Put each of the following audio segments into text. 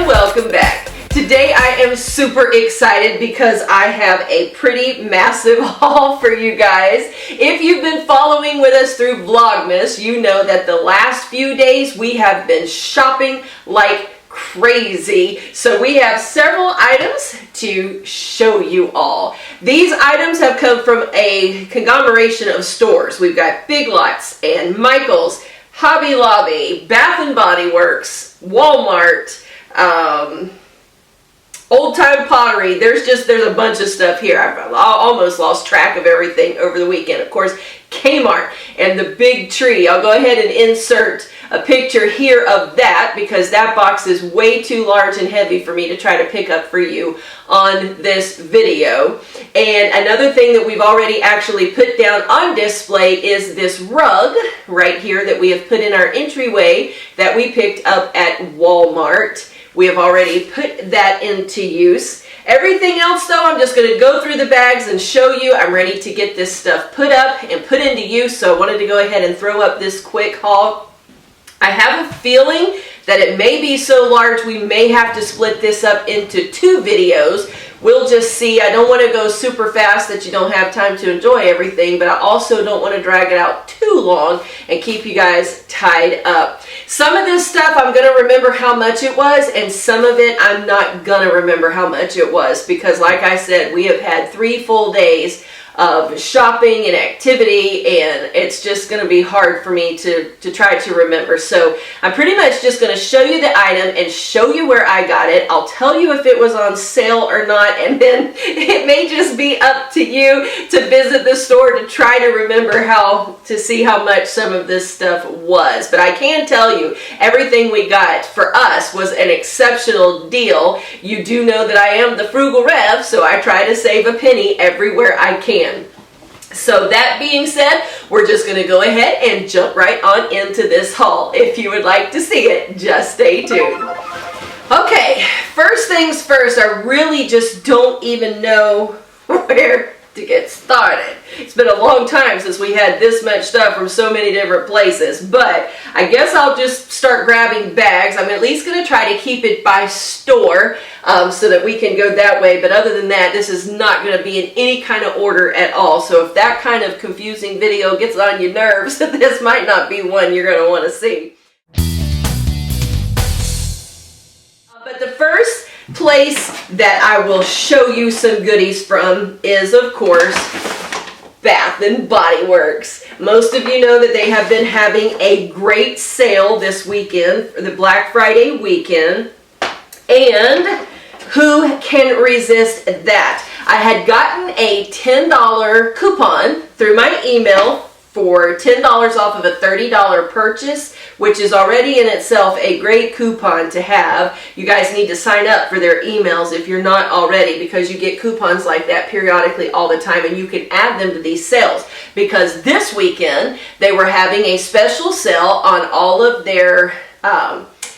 Welcome back. Today I am super excited because I have a pretty massive haul for you guys. If you've been following with us through Vlogmas, you know that the last few days we have been shopping like crazy. So we have several items to show you all. These items have come from a conglomeration of stores. We've got Big Lots and Michael's, Hobby Lobby, Bath & Body Works, Walmart, Old Time Pottery. There's a bunch of stuff here. I've almost lost track of everything over the weekend. Of course, Kmart and the big tree. I'll go ahead and insert a picture here of that because that box is way too large and heavy for me to try to pick up for you on this video. And another thing that we've already actually put down on display is this rug right here that we have put in our entryway that we picked up at Walmart. We have already put that into use. Everything else though, I'm just going to go through the bags and show you. I'm ready to get this stuff put up and put into use, so I wanted to go ahead and throw up this quick haul. I have a feeling that it may be so large we may have to split this up into 2 videos. We'll just see. I don't want to go super fast that you don't have time to enjoy everything, but I also don't want to drag it out too long and keep you guys tied up. Some of this stuff I'm going to remember how much it was, and some of it I'm not going to remember how much it was because, like I said, we have had 3 full days of shopping and activity, and it's just going to be hard for me to try to remember. So I'm pretty much just going to show you the item and show you where I got it. I'll tell you if it was on sale or not, and then it may just be up to you to visit the store to try to remember to see how much some of this stuff was. But I can tell you everything we got for us was an exceptional deal. You do know that I am the frugal Rev, so I try to save a penny everywhere I can. So that being said, we're just going to go ahead and jump right on into this haul. If you would like to see it, just stay tuned. Okay, first things first, I really just don't even know where to get started. It's been a long time since we had this much stuff from so many different places, but I guess I'll just start grabbing bags. I'm at least going to try to keep it by store so that we can go that way, but other than that, this is not going to be in any kind of order at all. So if that kind of confusing video gets on your nerves, this might not be one you're going to want to see. But the first place that I will show you some goodies from is, of course, Bath & Body Works. Most of you know that they have been having a great sale this weekend for the Black Friday weekend, and who can resist that? I had gotten a $10 coupon through my email for $10 off of a $30 purchase, which is already in itself a great coupon to have. You guys need to sign up for their emails if you're not already, because you get coupons like that periodically all the time, and you can add them to these sales. Because this weekend, they were having a special sale on all of their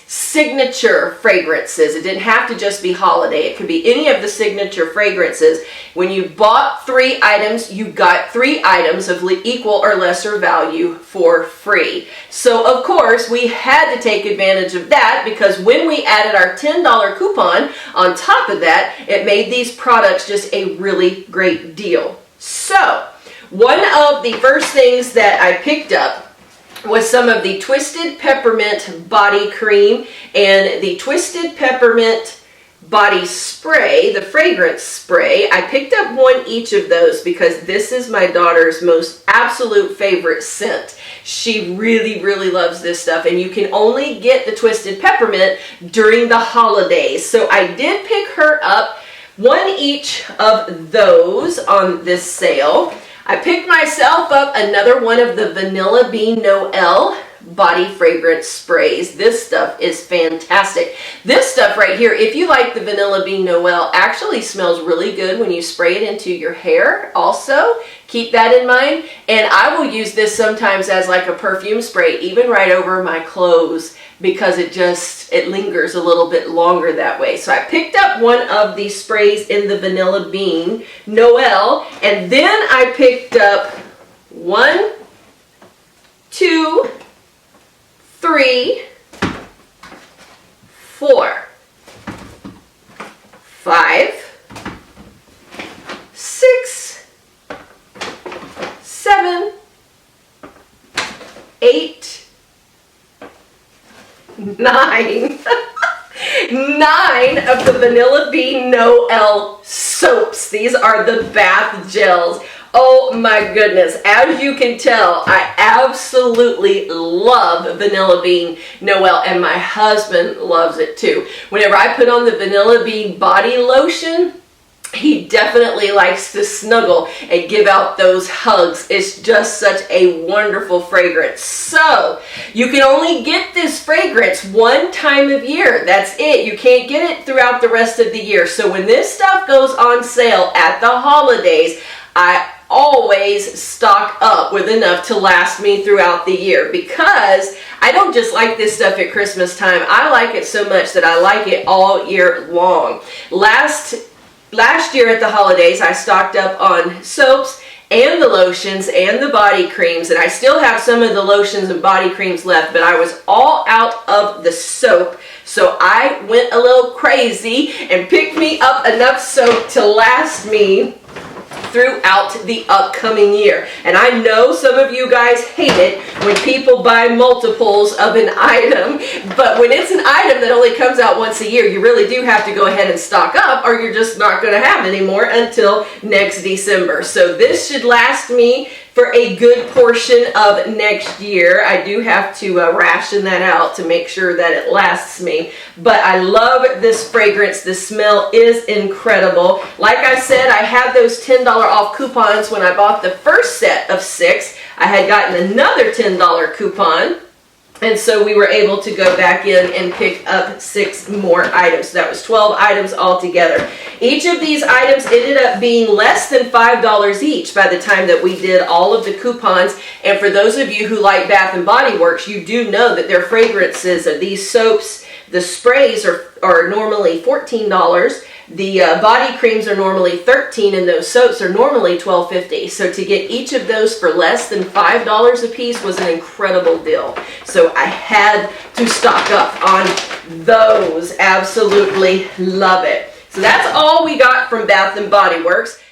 signature fragrances. It didn't have to just be holiday. It could be any of the signature fragrances. When you bought 3 items, you got 3 items of equal or lesser value for free. So of course we had to take advantage of that, because when we added our $10 coupon on top of that, it made these products just a really great deal. So one of the first things that I picked up was some of the Twisted Peppermint Body Cream and the Twisted Peppermint Body Spray, the fragrance spray. I picked up one each of those because this is my daughter's most absolute favorite scent. She really, really loves this stuff, and you can only get the Twisted Peppermint during the holidays. So I did pick her up one each of those on this sale. I picked myself up another one of the Vanilla Bean Noel body fragrance sprays. This stuff is fantastic. This stuff right here, if you like the Vanilla Bean Noel, actually smells really good when you spray it into your hair also. Keep that in mind. And I will use this sometimes as like a perfume spray, even right over my clothes because it lingers a little bit longer that way. So I picked up one of these sprays in the Vanilla Bean Noel, and then I picked up 1, 2, 3, 4, 5, 6, 7, 8, 9. 9 of the Vanilla Bean Noel soaps. These are the bath gels. Oh my goodness. As you can tell, I absolutely love Vanilla Bean Noel, and my husband loves it too. Whenever I put on the Vanilla Bean body lotion, he definitely likes to snuggle and give out those hugs. It's just such a wonderful fragrance. So, you can only get this fragrance one time of year. That's it. You can't get it throughout the rest of the year. So when this stuff goes on sale at the holidays, I always stock up with enough to last me throughout the year, because I don't just like this stuff at Christmas time. I like it so much that I like it all year long. Last year at the holidays, I stocked up on soaps and the lotions and the body creams, and I still have some of the lotions and body creams left, but I was all out of the soap, so I went a little crazy and picked me up enough soap to last me throughout the upcoming year. And I know some of you guys hate it when people buy multiples of an item, but when it's an item that only comes out once a year, you really do have to go ahead and stock up, or you're just not going to have any more until next December. So this should last me for a good portion of next year. I do have to ration that out to make sure that it lasts me. But I love this fragrance. The smell is incredible. Like I said, I had those $10 off coupons when I bought the first set of 6. I had gotten another $10 coupon, and so we were able to go back in and pick up 6 more items. So that was 12 items altogether. Each of these items ended up being less than $5 each by the time that we did all of the coupons. And for those of you who like Bath and Body Works, you do know that their fragrances, these soaps, the sprays are normally $14. The body creams are normally $13, and those soaps are normally $12.50. So to get each of those for less than $5 a piece was an incredible deal. So I had to stock up on those. Absolutely love it. So that's all we got from Bath and Body Works.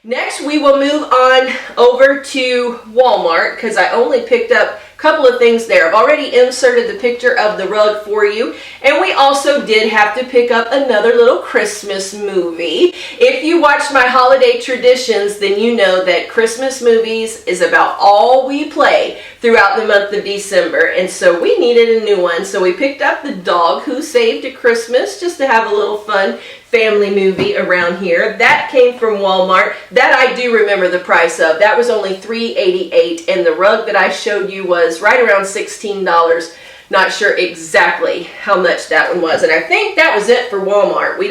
Next, we will move on over to Walmart, because I only picked up a couple of things there. I've already inserted the picture of the rug for you, and we also did have to pick up another little Christmas movie. If you watched my holiday traditions, then you know that Christmas movies is about all we play throughout the month of December, and so we needed a new one. So we picked up The Dog Who Saved a Christmas, just to have a little fun family movie around here. That came from Walmart. That I do remember the price of. That was only $3.88, and the rug that I showed you was right around $16. Not sure exactly how much that one was, and I think that was it for Walmart. We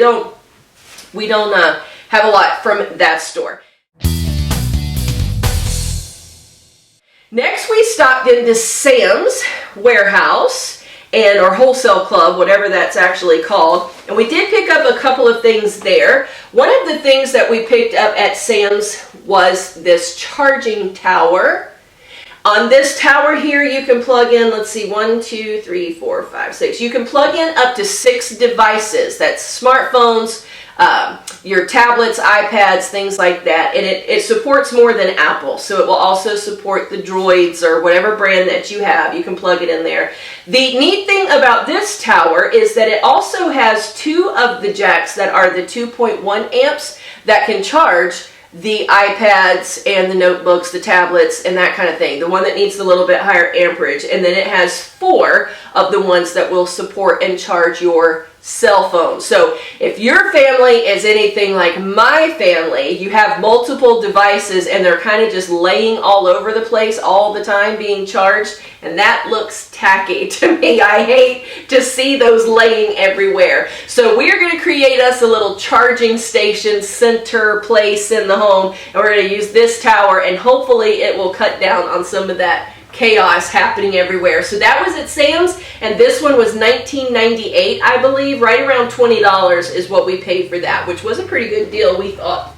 don't have a lot from that store. Next, we stopped into Sam's Warehouse, or Wholesale Club, whatever that's actually called. And we did pick up a couple of things there. One of the things that we picked up at Sam's was this charging tower. On this tower here, you can plug in, let's see, 1, 2, 3, 4, 5, 6. You can plug in up to 6 devices. That's smartphones, your tablets, iPads, things like that. And it supports more than Apple. So it will also support the Droids or whatever brand that you have. You can plug it in there. The neat thing about this tower is that it also has 2 of the jacks that are the 2.1 amps that can charge the iPads and the notebooks, the tablets, and that kind of thing. The one that needs a little bit higher amperage. And then it has 4 of the ones that will support and charge your cell phone. So if your family is anything like my family, you have multiple devices and they're kind of just laying all over the place all the time being charged, and that looks tacky to me. I hate to see those laying everywhere. So we're going to create us a little charging station center place in the home, and we're going to use this tower, and hopefully it will cut down on some of that chaos happening everywhere. So that was at Sam's, and this one was $19.98, I believe. Right around $20 is what we paid for that, which was a pretty good deal, we thought,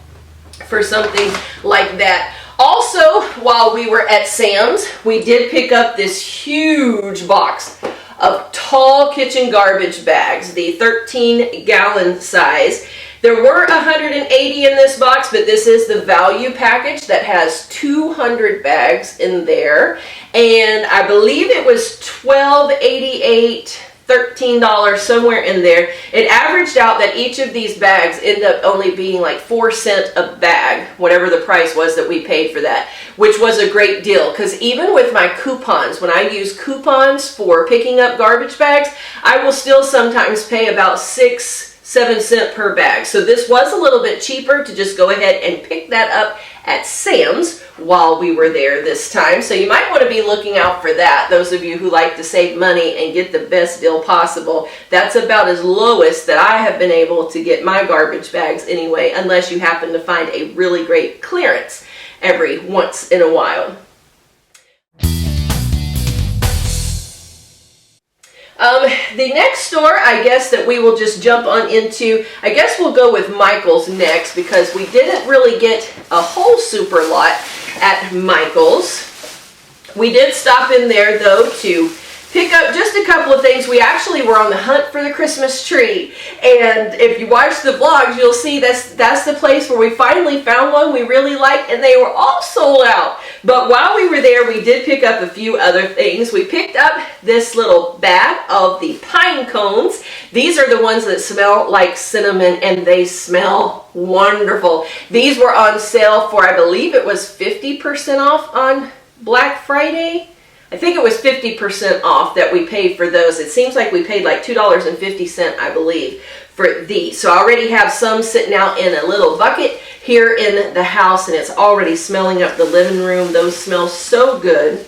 for something like that. Also, while we were at Sam's, we did pick up this huge box of tall kitchen garbage bags, the 13-gallon size. There were 180 in this box, but this is the value package that has 200 bags in there. And I believe it was $12.88, $13, somewhere in there. It averaged out that each of these bags ended up only being like 4 cents a bag, whatever the price was that we paid for that, which was a great deal. Because even with my coupons, when I use coupons for picking up garbage bags, I will still sometimes pay about 6-7 cents per bag. So this was a little bit cheaper to just go ahead and pick that up at Sam's while we were there this time. So you might want to be looking out for that. Those of you who like to save money and get the best deal possible, that's about as lowest that I have been able to get my garbage bags anyway, unless you happen to find a really great clearance every once in a while. The next store, I guess, that we will just jump on into, I guess we'll go with Michael's next, because we didn't really get a whole super lot at Michael's. We did stop in there, though, to pick up just a couple of things. We actually were on the hunt for the Christmas tree, and if you watch the vlogs, you'll see that's the place where we finally found one we really liked, and they were all sold out. But while we were there, we did pick up a few other things. We picked up this little bag of the pine cones. These are the ones that smell like cinnamon, and they smell wonderful. These were on sale for, I believe it was 50% off on Black Friday. I think it was 50% off that we paid for those. It seems like we paid like $2.50, I believe, for these. So I already have some sitting out in a little bucket here in the house, and it's already smelling up the living room. Those smell so good.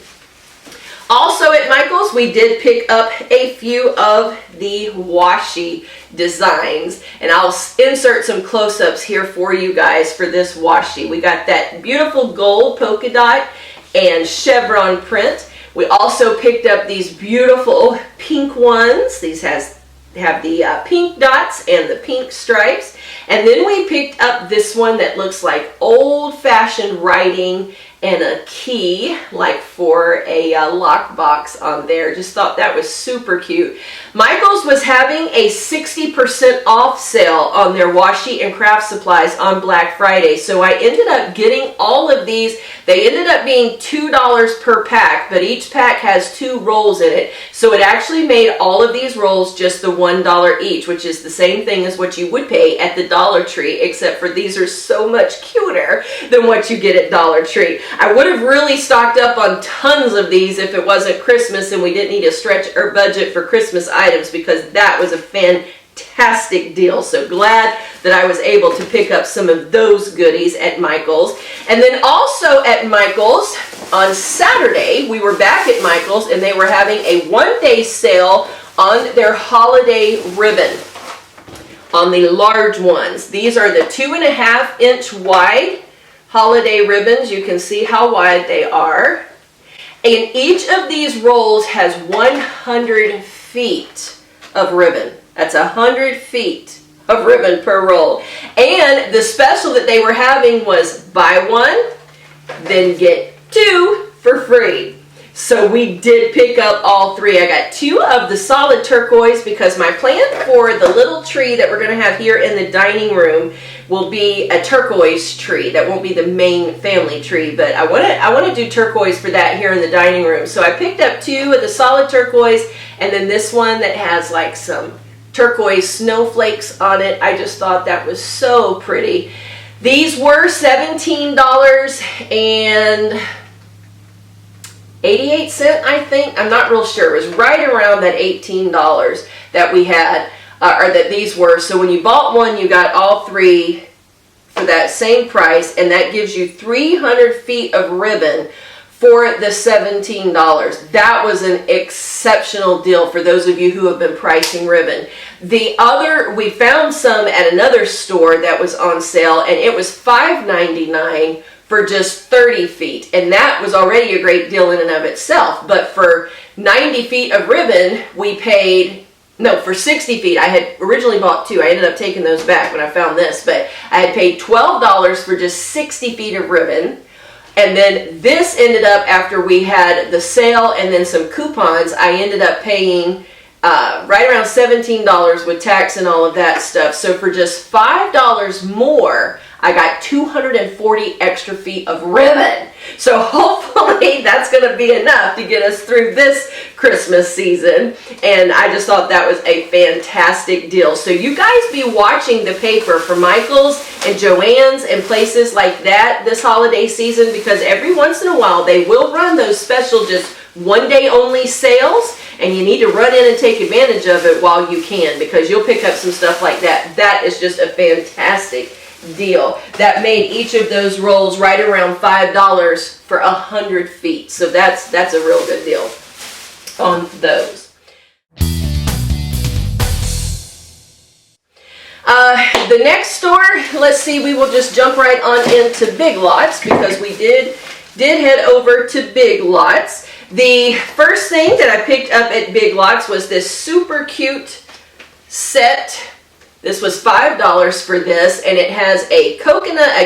Also at Michael's, we did pick up a few of the washi designs, and I'll insert some close-ups here for you guys for this washi. We got that beautiful gold polka dot and chevron print. We also picked up these beautiful pink ones. These have the pink dots and the pink stripes. And then we picked up this one that looks like old-fashioned writing and a key, like for a lockbox on there. Just thought that was super cute. Michael's was having a 60% off sale on their washi and craft supplies on Black Friday. So I ended up getting all of these. They ended up being $2 per pack, but each pack has 2 rolls in it. So it actually made all of these rolls just the $1 each, which is the same thing as what you would pay at the Dollar Tree, except for these are so much cuter than what you get at Dollar Tree. I would have really stocked up on tons of these if it wasn't Christmas and we didn't need to stretch our budget for Christmas items, because that was a fantastic deal. So glad that I was able to pick up some of those goodies at Michael's. And then also at Michael's, on Saturday, we were back at Michael's, and they were having a one-day sale on their holiday ribbon, on the large ones. These are the 2.5-inch wide holiday ribbons. You can see how wide they are. And each of these rolls has 100 feet of ribbon. That's 100 feet of ribbon per roll. And the special that they were having was buy one, then get 2 for free. So we did pick up all 3. I got 2 of the solid turquoise, because my plan for the little tree that we're going to have here in the dining room will be a turquoise tree. That won't be the main family tree, but I want to do turquoise for that here in the dining room. So I picked up 2 of the solid turquoise, and then this one that has like some turquoise snowflakes on it. I just thought that was so pretty. These were $17.88, I think. I'm not real sure. It was right around that $18 that we had, or that these were. So when you bought one, you got all 3 for that same price, and that gives you 300 feet of ribbon for the $17. That was an exceptional deal for those of you who have been pricing ribbon. We found some at another store that was on sale, and it was $5.99 for just 30 feet. And that was already a great deal in and of itself. But for 90 feet of ribbon, we paid, no, for 60 feet. I had originally bought 2. I ended up taking those back when I found this. But I had paid $12 for just 60 feet of ribbon. And then this ended up, after we had the sale and then some coupons, I ended up paying right around $17 with tax and all of that stuff. So for just $5 more, I got 240 extra feet of ribbon. So hopefully that's going to be enough to get us through this Christmas season. And I just thought that was a fantastic deal. So you guys be watching the paper for Michael's and Joann's and places like that this holiday season, because every once in a while they will run those special just one day only sales, and you need to run in and take advantage of it while you can, because you'll pick up some stuff like that. That is just a fantastic deal. That made each of those rolls right around $5 for 100 feet. So that's a real good deal on those. The next store, let's see, we will just jump right on into Big Lots, because we did head over to Big Lots. The first thing that I picked up at Big Lots was this super cute set. This was $5 for this, and it has a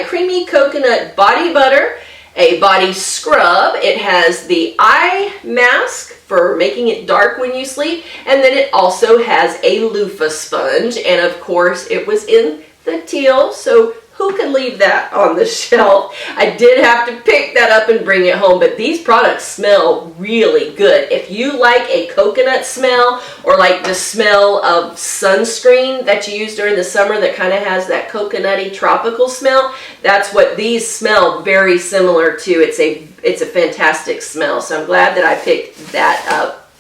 creamy coconut body butter, a body scrub. It has the eye mask for making it dark when you sleep, and then it also has a loofah sponge, and of course it was in the teal, so who could leave that on the shelf? I did have to pick that up and bring it home, but these products smell really good. If you like a coconut smell, or like the smell of sunscreen that you use during the summer that kind of has that coconutty tropical smell, that's what these smell very similar to. It's a fantastic smell, so I'm glad that I picked that up.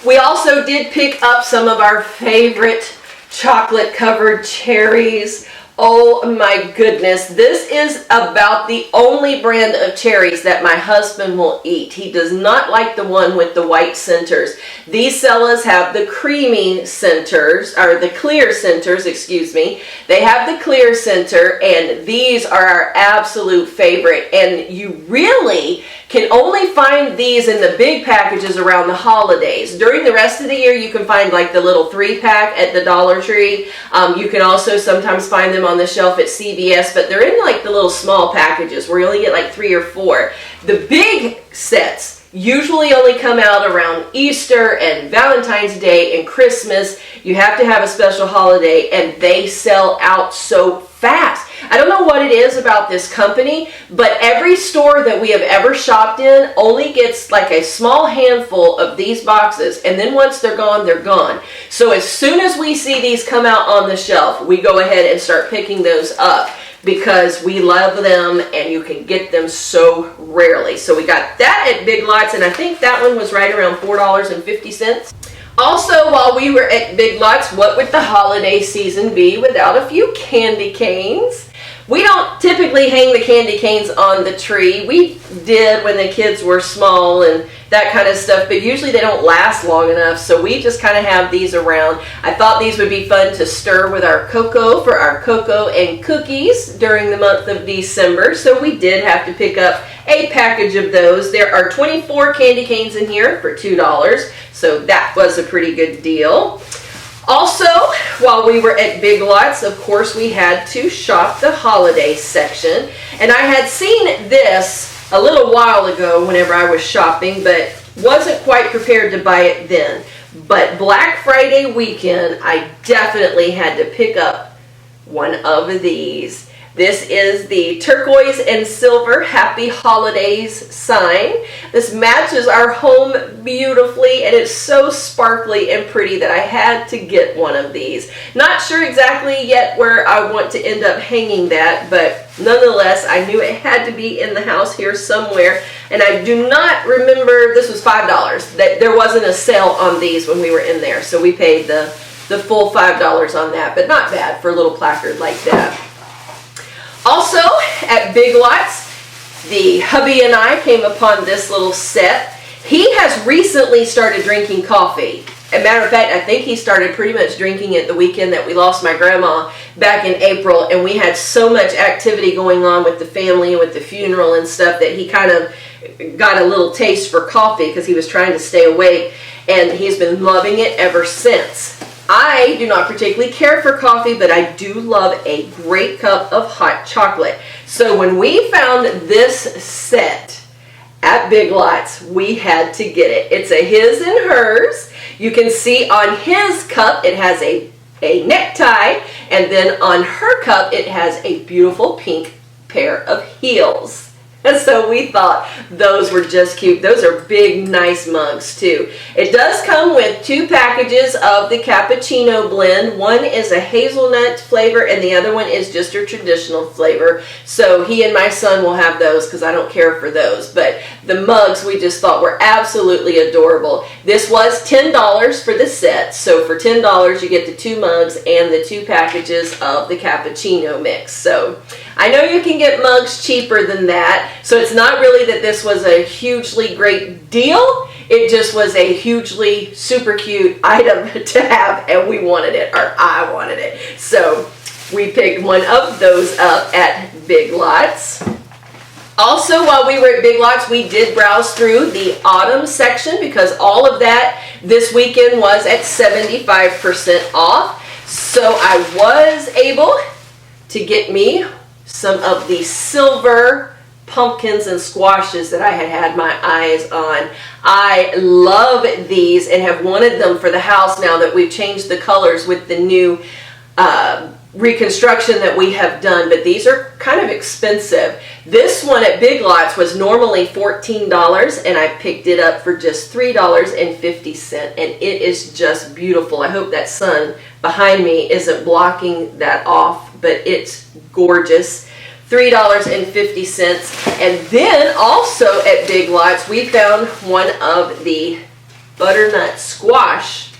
We also did pick up some of our favorite chocolate covered cherries. Oh my goodness, this is about the only brand of cherries that my husband will eat. He does not like the one with the white centers. These Sellas have the creamy centers, or the clear centers, excuse me. They have the clear center, and these are our absolute favorite. And you really can only find these in the big packages around the holidays. During the rest of the year, you can find like the little 3-pack at the Dollar Tree. You can also sometimes find them on the shelf at CVS, but they're in like the little small packages where you only get like 3 or 4. The big sets usually only come out around Easter and Valentine's Day and Christmas. You have to have a special holiday, and they sell out so fast. I don't know what it is about this company, but every store that we have ever shopped in only gets like a small handful of these boxes, and then once they're gone, they're gone. So as soon as we see these come out on the shelf, we go ahead and start picking those up, because we love them and you can get them so rarely. So we got that at Big Lots, and I think that one was right around $4.50. Also, while we were at Big Lots, what would the holiday season be without a few candy canes? We don't typically hang the candy canes on the tree. We did when the kids were small and that kind of stuff, but usually they don't last long enough, so we just kind of have these around. I thought these would be fun to stir with our cocoa for our cocoa and cookies during the month of December, so we did have to pick up a package of those. There are 24 candy canes in here for $2, so that was a pretty good deal. Also, while we were at Big Lots, of course, we had to shop the holiday section. And I had seen this a little while ago whenever I was shopping, but wasn't quite prepared to buy it then. But Black Friday weekend, I definitely had to pick up one of these. This is the turquoise and silver Happy Holidays sign. This matches our home beautifully, and it's so sparkly and pretty that I had to get one of these. Not sure exactly yet where I want to end up hanging that, but nonetheless, I knew it had to be in the house here somewhere. And I do not remember, this was $5. That there wasn't a sale on these when we were in there, so we paid the full $5 on that, but not bad for a little placard like that. Also, at Big Lots, the hubby and I came upon this little set. He has recently started drinking coffee. As a matter of fact, I think he started pretty much drinking it the weekend that we lost my grandma back in April, and we had so much activity going on with the family and with the funeral and stuff that he kind of got a little taste for coffee because he was trying to stay awake, and he's been loving it ever since. I do not particularly care for coffee, but I do love a great cup of hot chocolate. So when we found this set at Big Lots, we had to get it. It's a his and hers. You can see on his cup it has a necktie, and then on her cup it has a beautiful pink pair of heels. And so we thought those were just cute. Those are big, nice mugs too. It does come with 2 packages of the cappuccino blend. One is a hazelnut flavor and the other one is just a traditional flavor. So he and my son will have those because I don't care for those. But the mugs we just thought were absolutely adorable. This was $10 for the set. So for $10 you get the 2 mugs and the 2 packages of the cappuccino mix. So I know you can get mugs cheaper than that. So it's not really that this was a hugely great deal. It just was a hugely super cute item to have, and we wanted it, or I wanted it. So we picked one of those up at Big Lots. Also, while we were at Big Lots, we did browse through the autumn section because all of that this weekend was at 75% off. So I was able to get me some of the silver pumpkins and squashes that I had my eyes on. I love these and have wanted them for the house now that we've changed the colors with the new reconstruction that we have done, but these are kind of expensive. This one at Big Lots was normally $14 and I picked it up for just $3.50, and it is just beautiful. I hope that sun behind me isn't blocking that off, but it's gorgeous. $3.50. And then also at Big Lots we found one of the butternut squash.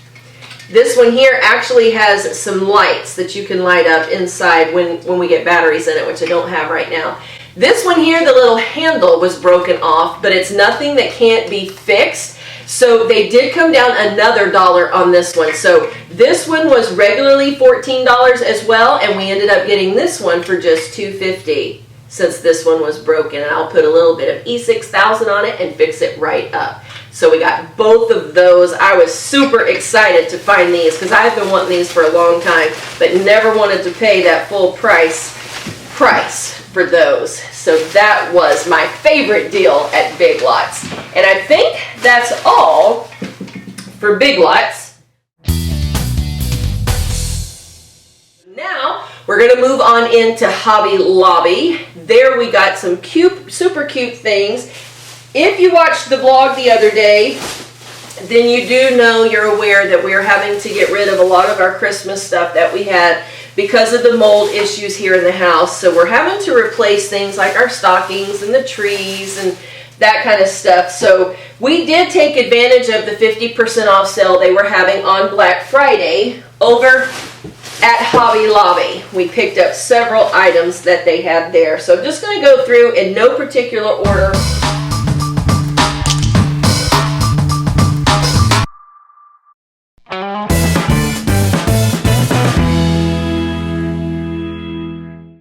This one here actually has some lights that you can light up inside when we get batteries in it, which I don't have right now. This one here, the little handle was broken off, but it's nothing that can't be fixed. So they did come down another $1 on this one. So this one was regularly $14 as well, and we ended up getting this one for just $2.50 since this one was broken. And I'll put a little bit of E6000 on it and fix it right up. So we got both of those. I was super excited to find these because I've been wanting these for a long time, but never wanted to pay that full price for those. So that was my favorite deal at Big Lots. And I think that's all for Big Lots. Now we're going to move on into Hobby Lobby. There we got some cute, super cute things. If you watched the vlog the other day, then you do know, you're aware that we're having to get rid of a lot of our Christmas stuff that we had because of the mold issues here in the house. So we're having to replace things like our stockings and the trees and that kind of stuff. So we did take advantage of the 50% off sale they were having on Black Friday over at Hobby Lobby. We picked up several items that they had there. So I'm just going to go through in no particular order